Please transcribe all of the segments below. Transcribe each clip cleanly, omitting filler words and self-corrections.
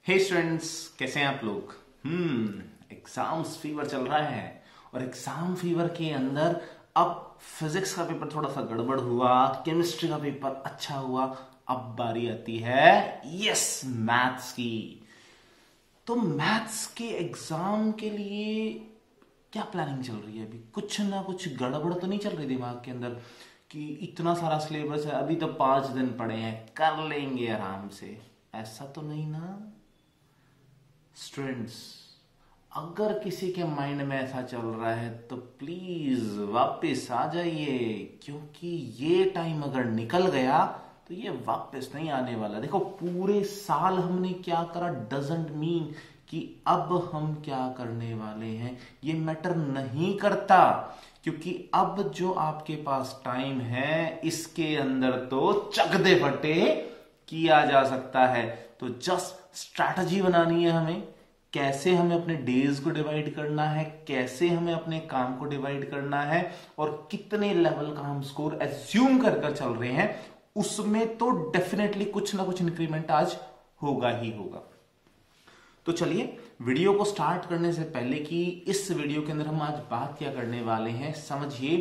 हे students, कैसे हैं आप लोग। एग्जाम्स फीवर चल रहा है और एग्जाम फीवर के अंदर अब फिजिक्स का पेपर थोड़ा सा गड़बड़ हुआ, केमिस्ट्री का पेपर अच्छा हुआ, अब बारी आती है यस मैथ्स की। तो मैथ्स के एग्जाम के लिए क्या प्लानिंग चल रही है? अभी कुछ ना कुछ गड़बड़ तो नहीं चल रही दिमाग के अंदर कि इतना सारा सिलेबस है, अभी तो 5 दिन पड़े हैं, कर लेंगे आराम से? ऐसा तो नहीं ना स्टूडेंट्स। अगर किसी के माइंड में ऐसा चल रहा है तो प्लीज वापस आ जाइए, क्योंकि ये टाइम अगर निकल गया तो ये वापस नहीं आने वाला। देखो, पूरे साल हमने क्या करा डजंट मीन कि अब हम क्या करने वाले हैं ये मैटर नहीं करता, क्योंकि अब जो आपके पास टाइम है इसके अंदर तो चक दे फटे किया जा सकता है। तो जस्ट स्ट्रैटेजी बनानी है हमें, कैसे हमें अपने डेज को डिवाइड करना है, कैसे हमें अपने काम को डिवाइड करना है और कितने लेवल का हम स्कोर एज्यूम कर चल रहे हैं, उसमें तो डेफिनेटली कुछ ना कुछ इंक्रीमेंट आज होगा ही होगा। तो चलिए वीडियो को स्टार्ट करने से पहले कि इस वीडियो के अंदर हम आज बात क्या करने वाले हैं, समझिए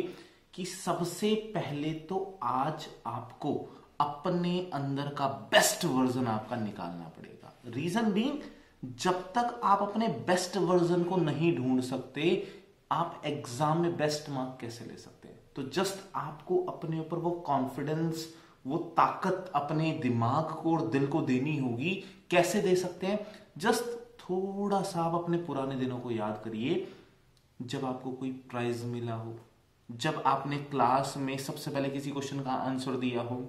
कि सबसे पहले तो आज आपको अपने अंदर का बेस्ट वर्जन आपका निकालना पड़ेगा। रीजन बीइंग, जब तक आप अपने बेस्ट वर्जन को नहीं ढूंढ सकते आप एग्जाम में बेस्ट मार्क कैसे ले सकते हैं? तो जस्ट आपको अपने ऊपर वो कॉन्फिडेंस, वो ताकत अपने दिमाग को और दिल को देनी होगी। कैसे दे सकते हैं? जस्ट थोड़ा सा आप अपने पुराने दिनों को याद करिए, जब आपको कोई प्राइज मिला हो, जब आपने क्लास में सबसे पहले किसी क्वेश्चन का आंसर दिया हो,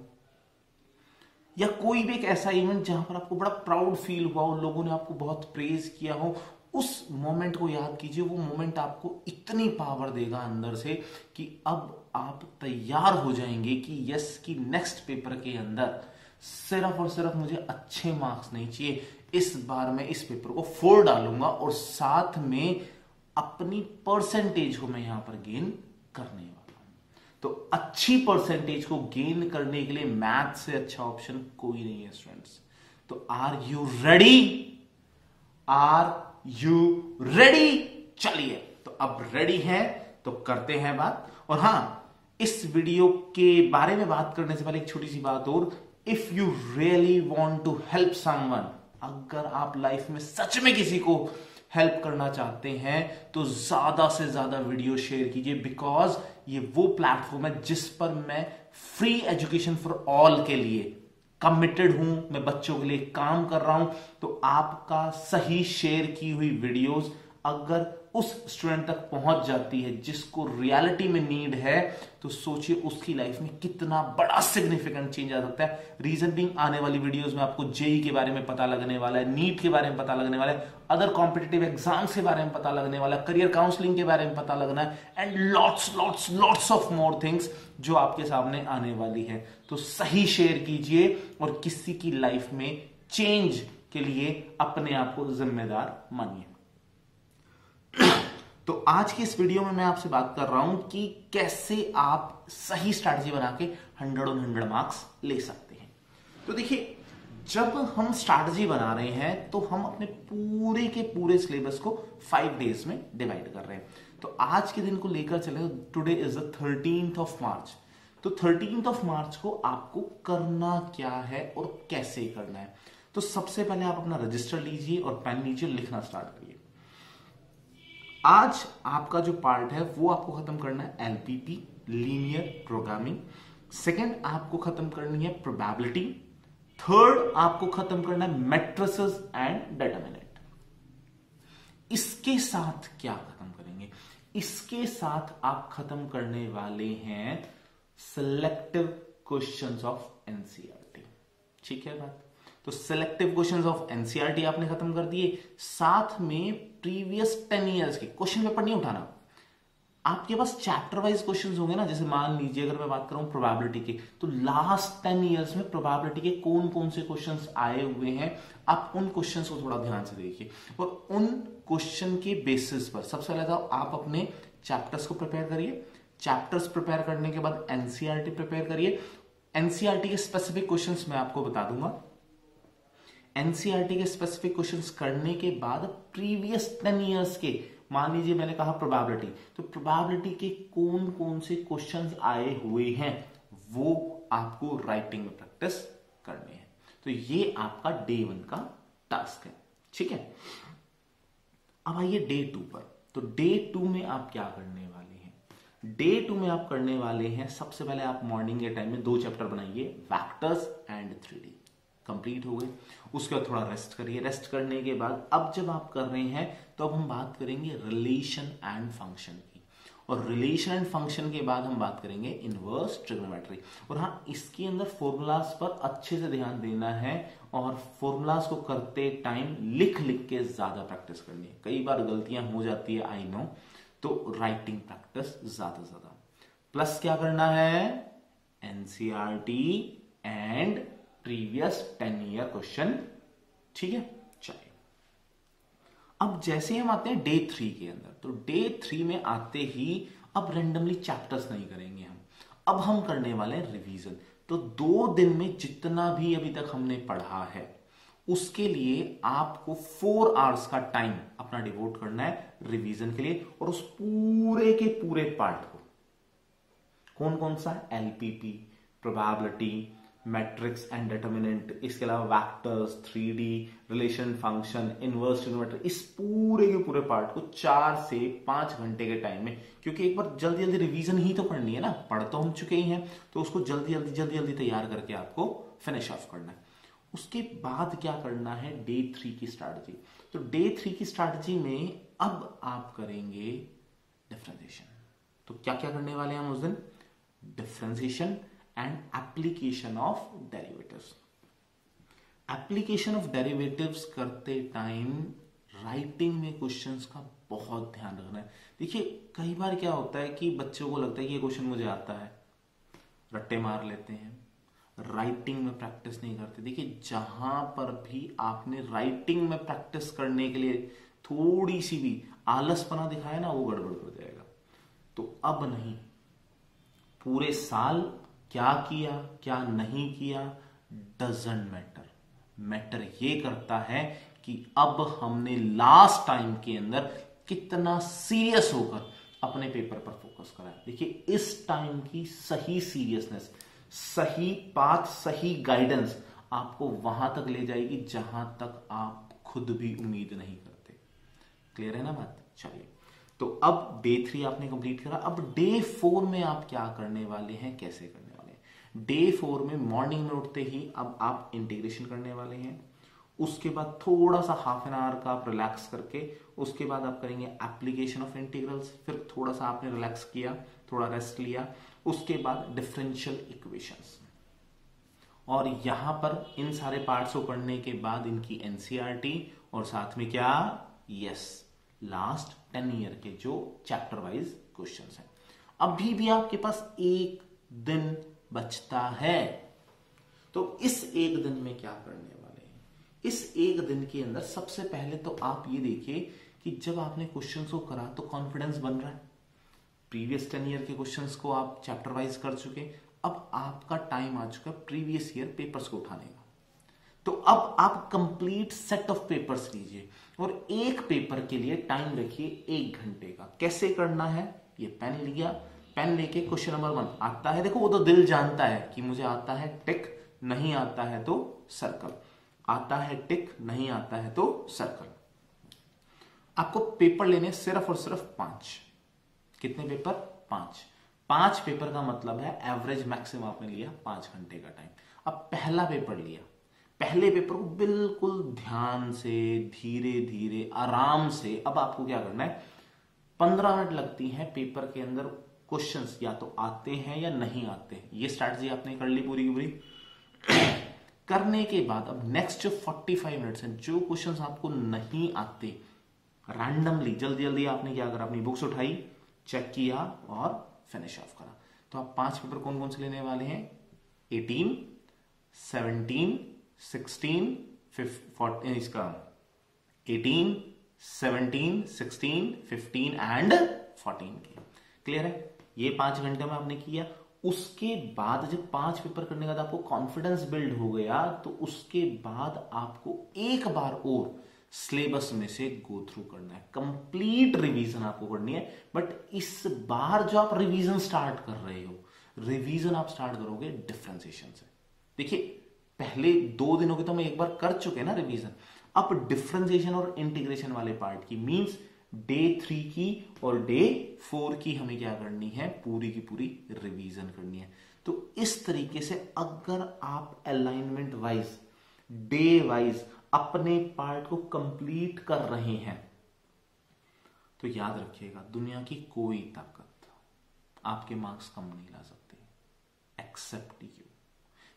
या कोई भी एक ऐसा इवेंट जहां पर आपको बड़ा प्राउड फील हुआ हो, लोगों ने आपको बहुत प्रेज किया हो, उस मोमेंट को याद कीजिए। वो मोमेंट आपको इतनी पावर देगा अंदर से कि अब आप तैयार हो जाएंगे कि यस कि नेक्स्ट पेपर के अंदर सिर्फ और सिर्फ मुझे अच्छे मार्क्स नहीं चाहिए, इस बार मैं इस पेपर को 4 डालूंगा और साथ में अपनी परसेंटेज को मैं यहां पर गेन करने वाला हूं। तो अच्छी परसेंटेज को गेन करने के लिए मैथ से अच्छा ऑप्शन कोई नहीं है स्टूडेंट्स। तो are you ready? Are you ready? चलिए, तो अब रेडी है तो करते हैं बात। और हां, इस वीडियो के बारे में बात करने से पहले एक छोटी सी बात और, if you really want to help someone, अगर आप लाइफ में सच में किसी को हेल्प करना चाहते हैं तो ज्यादा से ज्यादा वीडियो शेयर कीजिए, बिकॉज ये वो प्लेटफॉर्म है जिस पर मैं फ्री एजुकेशन फॉर ऑल के लिए कमिटेड हूं। मैं बच्चों के लिए काम कर रहा हूं। तो आपका सही शेयर की हुई वीडियोस अगर उस स्टूडेंट तक पहुंच जाती है जिसको रियलिटी में नीड है, तो सोचिए उसकी लाइफ में कितना बड़ा सिग्निफिकेंट चेंज आ सकता है। रीजन बीइंग, आने वाली वीडियोस में आपको जेई के बारे में पता लगने वाला है, नीट के बारे में पता लगने वाला है, अदर कॉम्पिटिटिव एग्जाम्स के बारे में पता लगने वाला है, करियर काउंसलिंग के बारे में पता लगना है, and lots of more things जो आपके सामने आने वाली है। तो सही शेयर कीजिए और किसी की लाइफ में चेंज के लिए अपने आप को जिम्मेदार मानिए। तो आज की इस वीडियो में मैं आपसे बात कर रहा हूं कि कैसे आप सही स्ट्रैटेजी बना के 100 on 100 मार्क्स ले सकते हैं। तो देखिए, जब हम स्ट्रैटेजी बना रहे हैं तो हम अपने पूरे के पूरे सिलेबस को 5 डेज में डिवाइड कर रहे हैं। तो आज के दिन को लेकर चले, today is the 13th of March। तो 13th of March को आपको करना क्या है और कैसे करना है? तो सबसे पहले आप अपना रजिस्टर लीजिए और पेन लीजिए, लिखना स्टार्ट करिए। आज आपका जो पार्ट है वो आपको खत्म करना है एलपीपी, लीनियर प्रोग्रामिंग। सेकंड आपको खत्म करनी है प्रोबेबिलिटी। थर्ड आपको खत्म करना है मैट्रिसेस एंड डिटरमिनेंट। इसके साथ क्या खत्म करेंगे? इसके साथ आप खत्म करने वाले हैं सिलेक्टिव क्वेश्चंस ऑफ एनसीईआरटी। ठीक है बात? तो सिलेक्टिव क्वेश्चंस ऑफ एनसीईआरटी आपने खत्म कर दिए, साथ में प्रीवियस 10 ईयर्स के क्वेश्चन पेपर नहीं उठाना। आपके पास चैप्टर वाइज क्वेश्चंस होंगे ना, जैसे मान लीजिए अगर मैं बात करूं प्रोबेबिलिटी के, तो लास्ट 10 ईयर्स में प्रोबेबिलिटी के कौन कौन से क्वेश्चंस आए हुए हैं, आप उन क्वेश्चंस को थोड़ा ध्यान से देखिए और उन क्वेश्चन के बेसिस पर सबसे पहले तो आप अपने चैप्टर्स को प्रिपेयर करिए। चैप्टर्स प्रिपेयर करने के बाद एनसीईआरटी प्रिपेयर करिए। एनसीईआरटी के स्पेसिफिक क्वेश्चंस मैं आपको बता दूंगा। एनसीईआरटी के स्पेसिफिक क्वेश्चंस करने के बाद प्रीवियस 10 इयर्स के, मान लीजिए मैंने कहा प्रोबेबिलिटी, तो प्रोबेबिलिटी के कौन कौन से क्वेश्चंस आए हुए हैं वो आपको राइटिंग में प्रैक्टिस करने हैं। तो ये आपका डे 1 का टास्क है, ठीक है। अब आइए डे 2 पर। तो डे 2 में आप क्या करने वाले हैं? डे 2 में आप करने वाले हैं, सबसे पहले आप मॉर्निंग के टाइम में 2 चैप्टर बनाइए, वेक्टर्स एंड 3D कंप्लीट हो गए। उसके बाद थोड़ा रेस्ट करिए। रेस्ट करने के बाद अब जब आप कर रहे हैं तो अब हम बात करेंगे रिलेशन एंड फंक्शन की, और रिलेशन एंड फंक्शन के बाद हम बात करेंगे इनवर्स ट्रिग्नोमेट्री। और हाँ, इसके अंदर फॉर्मूलाज पर अच्छे से ध्यान देना है, और फॉर्मूलाज को करते टाइम लिख लिख के ज्यादा प्रैक्टिस करनी है। कई बार गलतियां हो जाती है, आई नो, तो राइटिंग प्रैक्टिस ज्यादा से ज्यादा। प्लस क्या करना है? NCERT and previous 10 year question, ठीक है। चलिए, अब जैसे हम आते हैं डे 3 के अंदर, तो डे 3 में आते ही अब रैंडमली चैप्टर्स नहीं करेंगे हम, अब हम करने वाले हैं रिवीजन। तो 2 दिन में जितना भी अभी तक हमने पढ़ा है उसके लिए आपको 4 आवर्स का टाइम अपना डिवोट करना है रिवीजन के लिए, और उस पूरे के पूरे पार्ट को, कौन कौन सा? LPP, probability, matrix and determinant, इसके अलावा vectors, 3D, relation, function, inverse trigonometry, इस पूरे के पूरे पार्ट को 4 से 5 घंटे के टाइम में, क्योंकि एक बार जल्दी जल्दी रिवीजन ही तो करनी है ना, पढ़ तो हम चुके ही हैं, तो उसको जल्दी जल्दी तैयार करके आपको फिनिश ऑफ करना है। उसके बाद क्या करना है? डे 3 की स्ट्रैटेजी। तो डे 3 की स्ट्रैटेजी में अब आप करेंगे डिफरेंशिएशन। तो क्या क्या करने वाले हैं हम उस दिन? Differentiation and application of derivatives. Application of derivatives करते टाइम राइटिंग में क्वेश्चंस का बहुत ध्यान रखना है। देखिए, कई बार क्या होता है कि बच्चों को लगता है कि ये क्वेश्चन मुझे आता है, रट्टे मार लेते हैं, राइटिंग में प्रैक्टिस नहीं करते। देखिए, जहां पर भी आपने राइटिंग में प्रैक्टिस करने के लिए थोड़ी सी भी आलसपना दिखाया ना, वो गड़बड़ हो जाएगा। तो अब नहीं, पूरे साल क्या किया क्या नहीं किया डजंट मैटर। मैटर ये करता है कि अब हमने लास्ट टाइम के अंदर कितना सीरियस होकर अपने पेपर पर फोकस करा है। देखिए, इस टाइम की सही सीरियसनेस, सही पाथ, सही गाइडेंस आपको वहां तक ले जाएगी जहां तक आप खुद भी उम्मीद नहीं करते। क्लियर है ना बात? चलिए, तो अब डे 3 आपने कंप्लीट करा। अब डे 4 में आप क्या करने वाले हैं, कैसे करने वाले हैं? डे 4 में मॉर्निंग में उठते ही अब आप इंटीग्रेशन करने वाले हैं। उसके बाद थोड़ा सा हाफ एन आवर का आप रिलैक्स करके उसके बाद आप करेंगे एप्लीकेशन ऑफ इंटीग्रल्स। फिर थोड़ा सा आपने रिलैक्स किया, थोड़ा रेस्ट लिया, उसके बाद डिफरेंशियल इक्वेशंस। और यहां पर इन सारे पार्ट्स को करने के बाद इनकी एनसीईआरटी, और साथ में क्या? यस, लास्ट 10 ईयर के जो चैप्टर वाइज क्वेश्चंस हैं। अभी भी आपके पास 1 दिन बचता है, तो इस 1 दिन में क्या करने वाले हैं? इस 1 दिन के अंदर सबसे पहले तो आप ये देखिए कि जब आपने क्वेश्चंस को करा तो कॉन्फिडेंस बन रहा है। प्रीवियस 10 ईयर के क्वेश्चंस को आप चैप्टर वाइज कर चुके, अब आपका टाइम आ चुका प्रीवियस ईयर पेपर्स को उठाने का। तो अब आप कंप्लीट सेट ऑफ पेपर्स लीजिए और एक पेपर के लिए टाइम रखिए 1 घंटे का। कैसे करना है? ये पेन लिया, पेन लेके क्वेश्चन नंबर 1 आता है, देखो वो तो दिल जानता है कि मुझे आता है टिक, नहीं आता है तो सर्कल, आता है टिक, नहीं आता है तो सर्कल। आपको पेपर लेने सिर्फ और सिर्फ 5। कितने पेपर? 5। 5 पेपर का मतलब है एवरेज मैक्सिमम आपने लिया 5 घंटे का टाइम। अब पहला पेपर लिया, पहले पेपर को बिल्कुल ध्यान से, धीरे धीरे, आराम से, अब आपको क्या करना है, 15 मिनट लगती है पेपर के अंदर क्वेश्चंस या तो आते हैं या नहीं आते हैं। ये स्ट्रैटेजी आपने कर ली पूरी की पूरी। करने के बाद अब नेक्स्ट जो 45 मिनट्स हैं, जो क्वेश्चंस आपको नहीं आते, रैंडमली जल्दी जल्दी आपने क्या करा, अपनी बुक्स उठाई, चेक किया और फिनिश ऑफ करा। तो आप 5 पेपर कौन कौन से लेने वाले हैं? 18, 17, 16, 14, इसका 18, 17, 16, 15 एंड 14 के। क्लियर है? ये 5 घंटे में आपने किया। उसके बाद जब 5 पेपर करने के बाद आपको कॉन्फिडेंस बिल्ड हो गया, तो उसके बाद आपको एक बार और सिलेबस में से गो थ्रू करना है, कंप्लीट रिवीजन आपको करनी है। बट इस बार जो आप रिवीजन स्टार्ट कर रहे हो, रिवीजन आप स्टार्ट करोगे डिफरेंशिएशन से। देखिए पहले 2 दिनों के तो हम एक बार कर चुके हैं ना रिवीजन, अब डिफरेंशिएशन और इंटीग्रेशन वाले पार्ट की, मींस डे 3 की और डे 4 की हमें क्या करनी है, पूरी की पूरी रिवीजन करनी है। तो इस तरीके से अगर आप अलाइनमेंट वाइज, डे वाइज अपने पार्ट को कंप्लीट कर रहे हैं, तो याद रखिएगा दुनिया की कोई ताकत आपके मार्क्स कम नहीं ला सकती, एक्सेप्ट यू।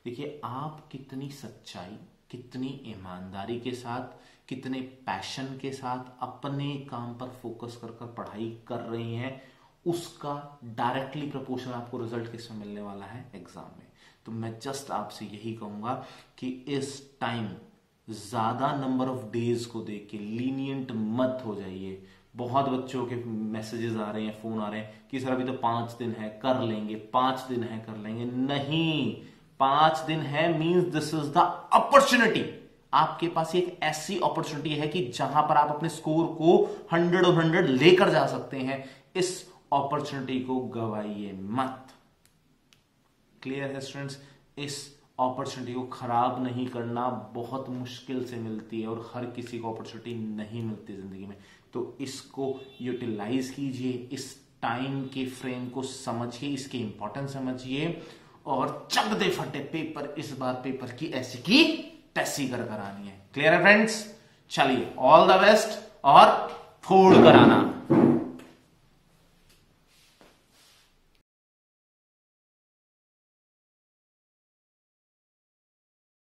देखिए आप कितनी सच्चाई, कितनी ईमानदारी के साथ, कितने पैशन के साथ अपने काम पर फोकस कर कर पढ़ाई कर रहे हैं, उसका डायरेक्टली प्रोपोर्शनल आपको रिजल्ट किसमें मिलने वाला है, एग्जाम में। तो मैं जस्ट आपसे यही कहूंगा कि इस टाइम ज्यादा नंबर ऑफ डेज को देख के लीनियंट मत हो जाइए। बहुत बच्चों के मैसेजेस आ रहे हैं, फोन आ रहे हैं कि सर अभी तो 5 दिन है, कर लेंगे, 5 दिन है, कर लेंगे। नहीं, 5 दिन है means this is the opportunity. आपके पास एक ऐसी अपॉर्चुनिटी है कि जहां पर आप अपने स्कोर को 100 ऑफ 100 लेकर जा सकते हैं। इस अपॉर्चुनिटी को गवाइए मत। क्लियर है स्टूडेंट्स? इस अपॉर्चुनिटी को खराब नहीं करना बहुत मुश्किल से मिलती है और हर किसी को अपॉर्चुनिटी नहीं मिलती जिंदगी में। तो इसको यूटिलाइज कीजिए, इस टाइम के फ्रेम को समझिए, इसके इंपॉर्टेंस समझिए और चक दे फटे पेपर। इस बार पेपर की ऐसी की तैसी कर करानी है। क्लियर है फ्रेंड्स? चलिए ऑल द बेस्ट और फोड़ कराना।